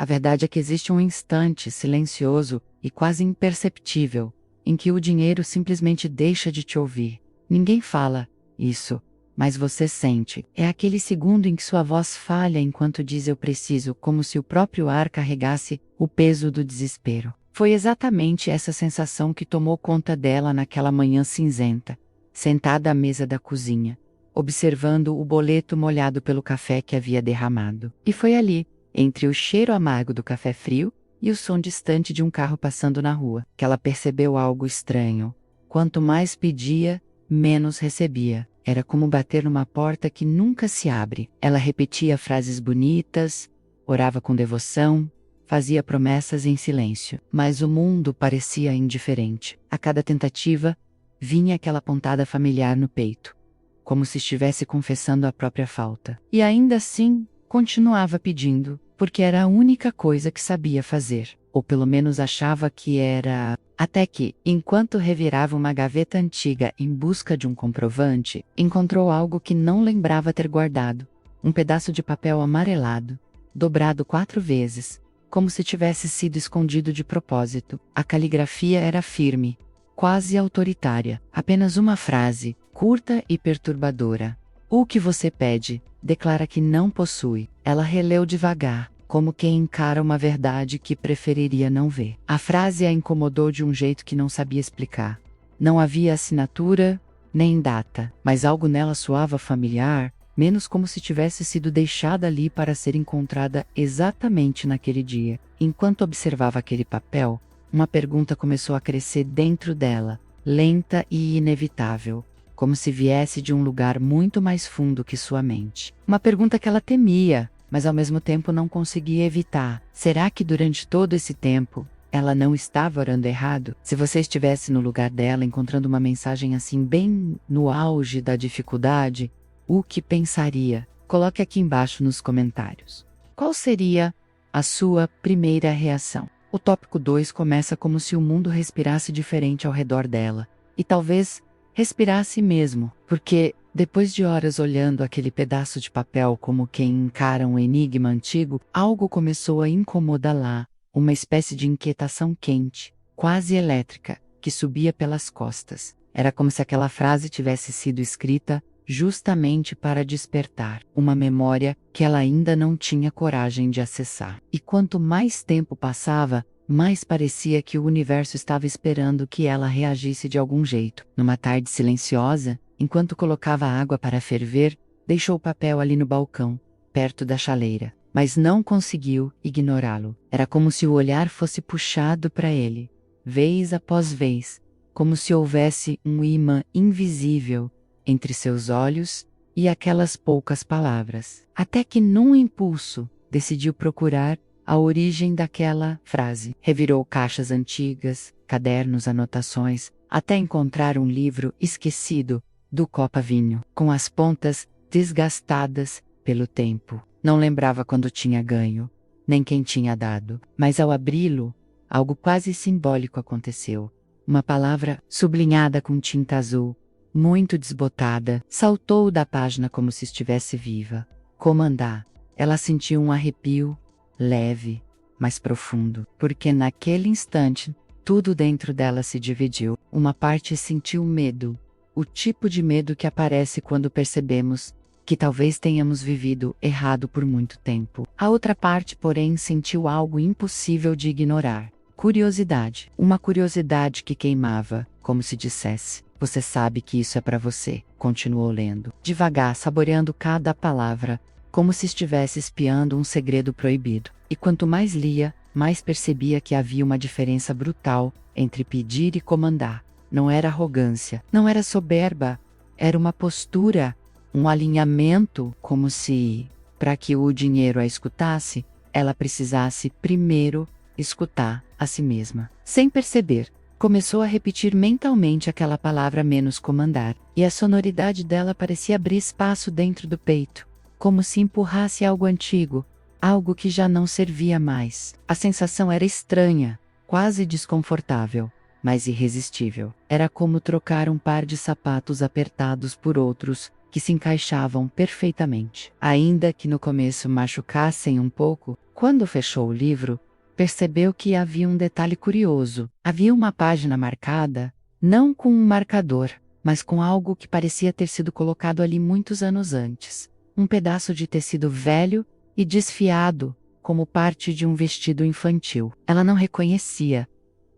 verdade é que existe um instante silencioso e quase imperceptível em que o dinheiro simplesmente deixa de te ouvir. Ninguém fala isso, mas você sente. É aquele segundo em que sua voz falha enquanto diz eu preciso, como se o próprio ar carregasse o peso do desespero. Foi exatamente essa sensação que tomou conta dela naquela manhã cinzenta, sentada à mesa da cozinha, observando o boleto molhado pelo café que havia derramado. E foi ali, entre o cheiro amargo do café frio e o som distante de um carro passando na rua, que ela percebeu algo estranho. Quanto mais pedia, menos recebia. Era como bater numa porta que nunca se abre. Ela repetia frases bonitas, orava com devoção, fazia promessas em silêncio. Mas o mundo parecia indiferente. A cada tentativa, vinha aquela pontada familiar no peito, como se estivesse confessando a própria falta. E ainda assim, continuava pedindo, porque era a única coisa que sabia fazer. Ou pelo menos achava que era. Até que, enquanto revirava uma gaveta antiga em busca de um comprovante, encontrou algo que não lembrava ter guardado. Um pedaço de papel amarelado, dobrado 4 vezes, como se tivesse sido escondido de propósito. A caligrafia era firme, quase autoritária. Apenas uma frase, curta e perturbadora. O que você pede, declara que não possui. Ela releu devagar, como quem encara uma verdade que preferiria não ver. A frase a incomodou de um jeito que não sabia explicar. Não havia assinatura, nem data, mas algo nela soava familiar, menos como se tivesse sido deixada ali para ser encontrada exatamente naquele dia. Enquanto observava aquele papel, uma pergunta começou a crescer dentro dela, lenta e inevitável, como se viesse de um lugar muito mais fundo que sua mente. Uma pergunta que ela temia, mas ao mesmo tempo não conseguia evitar. Será que durante todo esse tempo, ela não estava orando errado? Se você estivesse no lugar dela encontrando uma mensagem assim bem no auge da dificuldade, o que pensaria? Coloque aqui embaixo nos comentários. Qual seria a sua primeira reação? O tópico 2 começa como se o mundo respirasse diferente ao redor dela. E talvez respirasse mesmo, porque depois de horas olhando aquele pedaço de papel como quem encara um enigma antigo, algo começou a incomodá-la, uma espécie de inquietação quente, quase elétrica, que subia pelas costas. Era como se aquela frase tivesse sido escrita justamente para despertar uma memória que ela ainda não tinha coragem de acessar. E quanto mais tempo passava, mais parecia que o universo estava esperando que ela reagisse de algum jeito. Numa tarde silenciosa, enquanto colocava água para ferver, deixou o papel ali no balcão, perto da chaleira, mas não conseguiu ignorá-lo. Era como se o olhar fosse puxado para ele, vez após vez, como se houvesse um imã invisível entre seus olhos e aquelas poucas palavras. Até que, num impulso, decidiu procurar a origem daquela frase. Revirou caixas antigas, cadernos, anotações, até encontrar um livro esquecido do copa-vinho, com as pontas desgastadas pelo tempo. Não lembrava quando tinha ganho, nem quem tinha dado, mas ao abri-lo, algo quase simbólico aconteceu. Uma palavra sublinhada com tinta azul, muito desbotada, saltou da página como se estivesse viva. Comandar. Ela sentiu um arrepio, leve, mas profundo, porque naquele instante, tudo dentro dela se dividiu. Uma parte sentiu medo, o tipo de medo que aparece quando percebemos que talvez tenhamos vivido errado por muito tempo. A outra parte, porém, sentiu algo impossível de ignorar. Curiosidade. Uma curiosidade que queimava, como se dissesse: você sabe que isso é para você. Continuou lendo, devagar, saboreando cada palavra, como se estivesse espiando um segredo proibido. E quanto mais lia, mais percebia que havia uma diferença brutal entre pedir e comandar. Não era arrogância, não era soberba, era uma postura, um alinhamento, como se, para que o dinheiro a escutasse, ela precisasse primeiro escutar a si mesma. Sem perceber, começou a repetir mentalmente aquela palavra menos comandar, e a sonoridade dela parecia abrir espaço dentro do peito, como se empurrasse algo antigo, algo que já não servia mais. A sensação era estranha, quase desconfortável, mas irresistível. Era como trocar um par de sapatos apertados por outros, que se encaixavam perfeitamente. Ainda que no começo machucassem um pouco, quando fechou o livro, percebeu que havia um detalhe curioso. Havia uma página marcada, não com um marcador, mas com algo que parecia ter sido colocado ali muitos anos antes. Um pedaço de tecido velho e desfiado, como parte de um vestido infantil. Ela não reconhecia,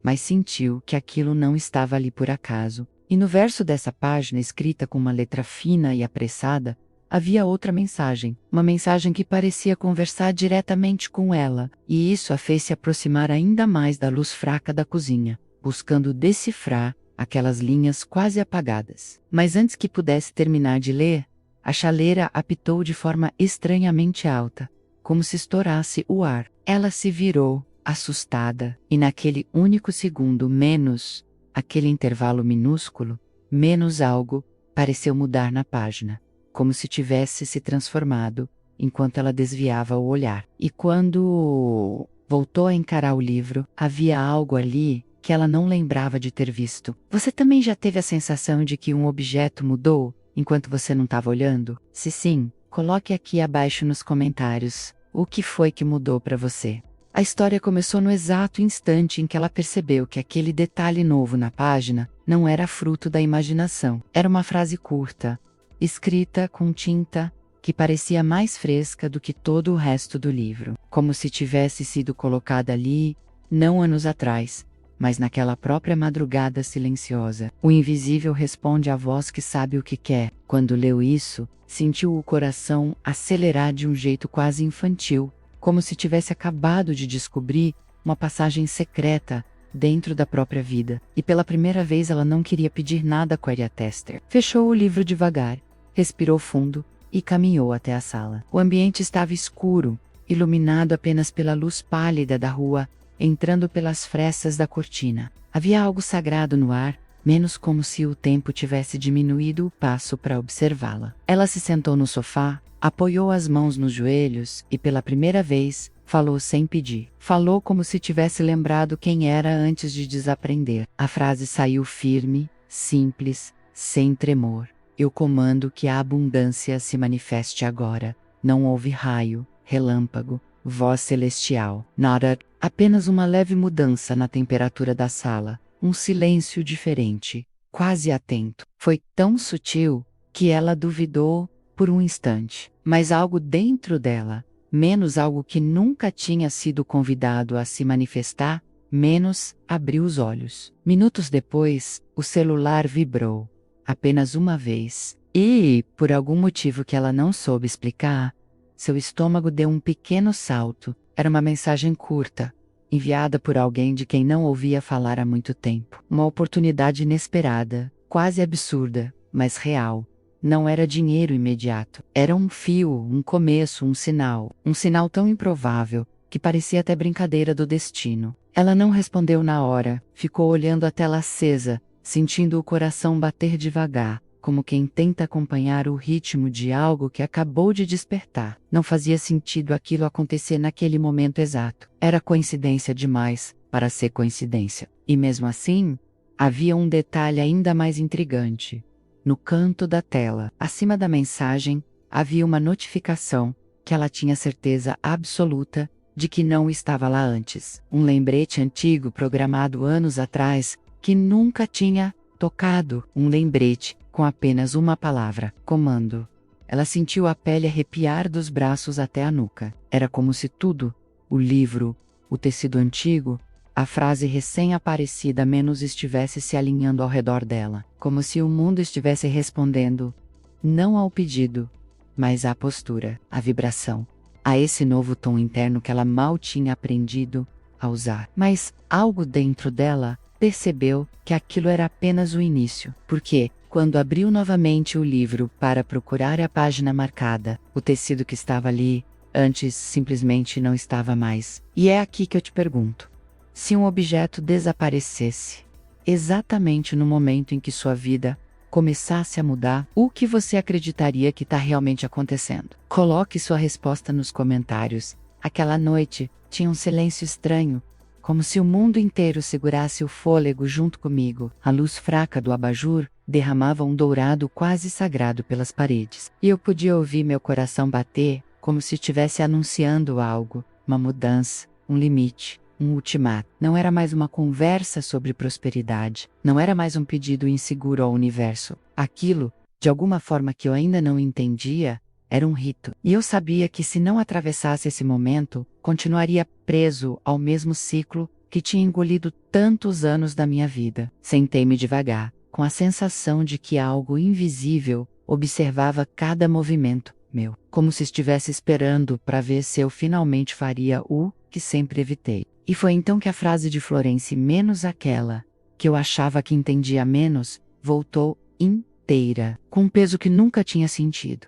mas sentiu que aquilo não estava ali por acaso. E no verso dessa página, escrita com uma letra fina e apressada, havia outra mensagem, uma mensagem que parecia conversar diretamente com ela, e isso a fez se aproximar ainda mais da luz fraca da cozinha, buscando decifrar aquelas linhas quase apagadas. Mas antes que pudesse terminar de ler, a chaleira apitou de forma estranhamente alta, como se estourasse o ar. Ela se virou, assustada, e naquele único segundo menos, aquele intervalo minúsculo, menos algo, pareceu mudar na página, como se tivesse se transformado, enquanto ela desviava o olhar. E quando voltou a encarar o livro, havia algo ali que ela não lembrava de ter visto. Você também já teve a sensação de que um objeto mudou enquanto você não estava olhando? Se sim, coloque aqui abaixo nos comentários o que foi que mudou para você. A história começou no exato instante em que ela percebeu que aquele detalhe novo na página não era fruto da imaginação. Era uma frase curta, escrita com tinta, que parecia mais fresca do que todo o resto do livro, como se tivesse sido colocada ali, não anos atrás, mas naquela própria madrugada silenciosa. O invisível responde à voz que sabe o que quer. Quando leu isso, sentiu o coração acelerar de um jeito quase infantil, como se tivesse acabado de descobrir uma passagem secreta dentro da própria vida. E pela primeira vez ela não queria pedir nada a Querya Tester. Fechou o livro devagar, respirou fundo e caminhou até a sala. O ambiente estava escuro, iluminado apenas pela luz pálida da rua, entrando pelas frestas da cortina. Havia algo sagrado no ar, menos como se o tempo tivesse diminuído o passo para observá-la. Ela se sentou no sofá, apoiou as mãos nos joelhos e, pela primeira vez, falou sem pedir. Falou como se tivesse lembrado quem era antes de desaprender. A frase saiu firme, simples, sem tremor. Eu comando que a abundância se manifeste agora. Não houve raio, relâmpago, voz celestial. Nada, apenas uma leve mudança na temperatura da sala. Um silêncio diferente, quase atento. Foi tão sutil que ela duvidou por um instante. Mas algo dentro dela, menos algo que nunca tinha sido convidado a se manifestar, menos abriu os olhos. Minutos depois, o celular vibrou. Apenas uma vez. E, por algum motivo que ela não soube explicar, seu estômago deu um pequeno salto. Era uma mensagem curta, enviada por alguém de quem não ouvia falar há muito tempo. Uma oportunidade inesperada, quase absurda, mas real. Não era dinheiro imediato. Era um fio, um começo, um sinal. Um sinal tão improvável, que parecia até brincadeira do destino. Ela não respondeu na hora, ficou olhando a tela acesa, sentindo o coração bater devagar, como quem tenta acompanhar o ritmo de algo que acabou de despertar. Não fazia sentido aquilo acontecer naquele momento exato. Era coincidência demais para ser coincidência. E mesmo assim, havia um detalhe ainda mais intrigante. No canto da tela, acima da mensagem, havia uma notificação que ela tinha certeza absoluta de que não estava lá antes. Um lembrete antigo programado anos atrás que nunca tinha tocado. Um lembrete com apenas uma palavra: comando. Ela sentiu a pele arrepiar dos braços até a nuca. Era como se tudo, o livro, o tecido antigo, a frase recém-aparecida menos estivesse se alinhando ao redor dela, como se o mundo estivesse respondendo, não ao pedido, mas à postura, à vibração, a esse novo tom interno que ela mal tinha aprendido a usar. Mas algo dentro dela percebeu que aquilo era apenas o início, porque, quando abriu novamente o livro para procurar a página marcada, o tecido que estava ali, antes simplesmente não estava mais. E é aqui que eu te pergunto. Se um objeto desaparecesse, exatamente no momento em que sua vida começasse a mudar, o que você acreditaria que está realmente acontecendo? Coloque sua resposta nos comentários. Aquela noite, tinha um silêncio estranho, como se o mundo inteiro segurasse o fôlego junto comigo. A luz fraca do abajur derramava um dourado quase sagrado pelas paredes, e eu podia ouvir meu coração bater, como se estivesse anunciando algo, uma mudança, um limite, um ultimato. Não era mais uma conversa sobre prosperidade, não era mais um pedido inseguro ao universo. Aquilo, de alguma forma que eu ainda não entendia, era um rito. E eu sabia que se não atravessasse esse momento, continuaria preso ao mesmo ciclo que tinha engolido tantos anos da minha vida. Sentei-me devagar, com a sensação de que algo invisível observava cada movimento meu, como se estivesse esperando para ver se eu finalmente faria o que sempre evitei. E foi então que a frase de Florence, menos aquela que eu achava que entendia menos, voltou inteira, com um peso que nunca tinha sentido.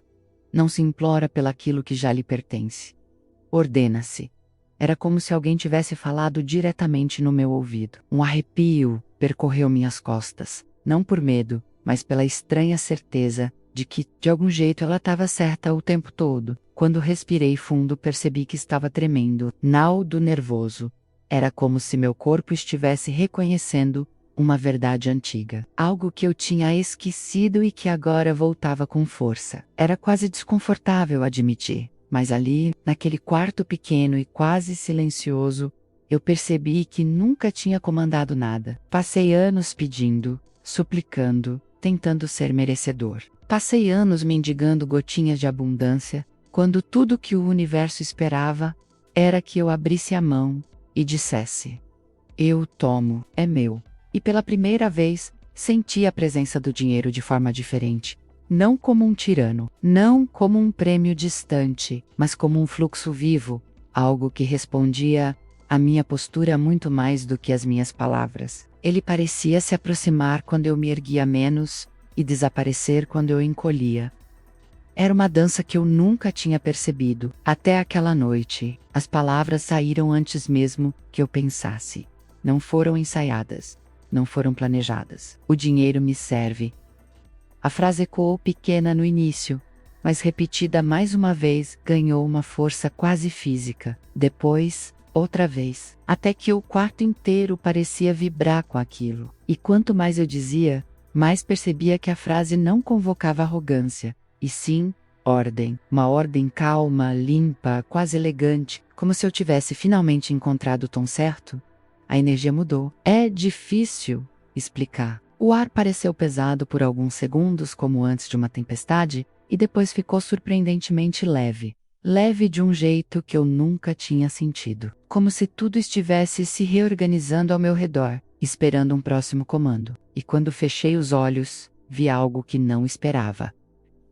Não se implora pelaquilo que já lhe pertence. Ordena-se. Era como se alguém tivesse falado diretamente no meu ouvido. Um arrepio percorreu minhas costas, não por medo, mas pela estranha certeza de que, de algum jeito, ela estava certa o tempo todo. Quando respirei fundo, percebi que estava tremendo, naldo nervoso. Era como se meu corpo estivesse reconhecendo uma verdade antiga. Algo que eu tinha esquecido e que agora voltava com força. Era quase desconfortável admitir, mas ali, naquele quarto pequeno e quase silencioso, eu percebi que nunca tinha comandado nada. Passei anos pedindo, suplicando, tentando ser merecedor. Passei anos mendigando gotinhas de abundância, quando tudo que o universo esperava era que eu abrisse a mão e dissesse: eu tomo, é meu. E pela primeira vez, senti a presença do dinheiro de forma diferente. Não como um tirano, não como um prêmio distante, mas como um fluxo vivo, algo que respondia à minha postura muito mais do que às minhas palavras. Ele parecia se aproximar quando eu me erguia menos e desaparecer quando eu encolhia. Era uma dança que eu nunca tinha percebido. Até aquela noite, as palavras saíram antes mesmo que eu pensasse. Não foram ensaiadas. Não foram planejadas. O dinheiro me serve. A frase ecoou pequena no início, mas repetida mais uma vez ganhou uma força quase física. Depois, outra vez, até que o quarto inteiro parecia vibrar com aquilo. E quanto mais eu dizia, mais percebia que a frase não convocava arrogância, e sim ordem. Uma ordem calma, limpa, quase elegante, como se eu tivesse finalmente encontrado o tom certo. A energia mudou. É difícil explicar. O ar pareceu pesado por alguns segundos, como antes de uma tempestade, e depois ficou surpreendentemente leve. Leve de um jeito que eu nunca tinha sentido. Como se tudo estivesse se reorganizando ao meu redor, esperando um próximo comando. E quando fechei os olhos, vi algo que não esperava.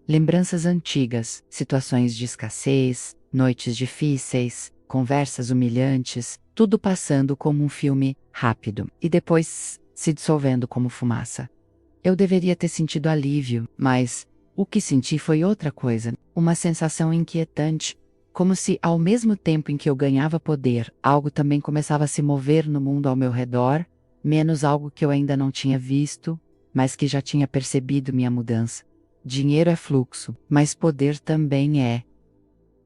Lembranças antigas, situações de escassez, noites difíceis, conversas humilhantes, tudo passando como um filme rápido, e depois se dissolvendo como fumaça. Eu deveria ter sentido alívio, mas o que senti foi outra coisa, uma sensação inquietante, como se ao mesmo tempo em que eu ganhava poder, algo também começava a se mover no mundo ao meu redor, menos algo que eu ainda não tinha visto, mas que já tinha percebido minha mudança. Dinheiro é fluxo, mas poder também é.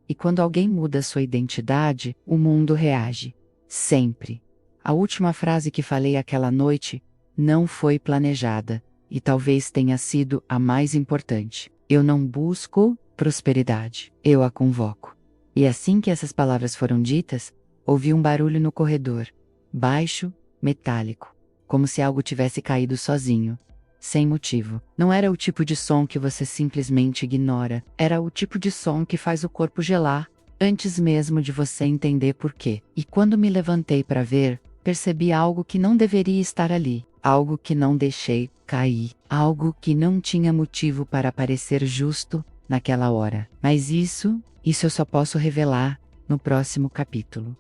E quando alguém muda sua identidade, o mundo reage. Sempre. A última frase que falei aquela noite não foi planejada, e talvez tenha sido a mais importante. Eu não busco prosperidade, eu a convoco. E assim que essas palavras foram ditas, ouvi um barulho no corredor, baixo, metálico, como se algo tivesse caído sozinho. Sem motivo. Não era o tipo de som que você simplesmente ignora. Era o tipo de som que faz o corpo gelar, antes mesmo de você entender por quê. E quando me levantei para ver, percebi algo que não deveria estar ali. Algo que não deixei cair. Algo que não tinha motivo para parecer justo naquela hora. Mas isso eu só posso revelar no próximo capítulo.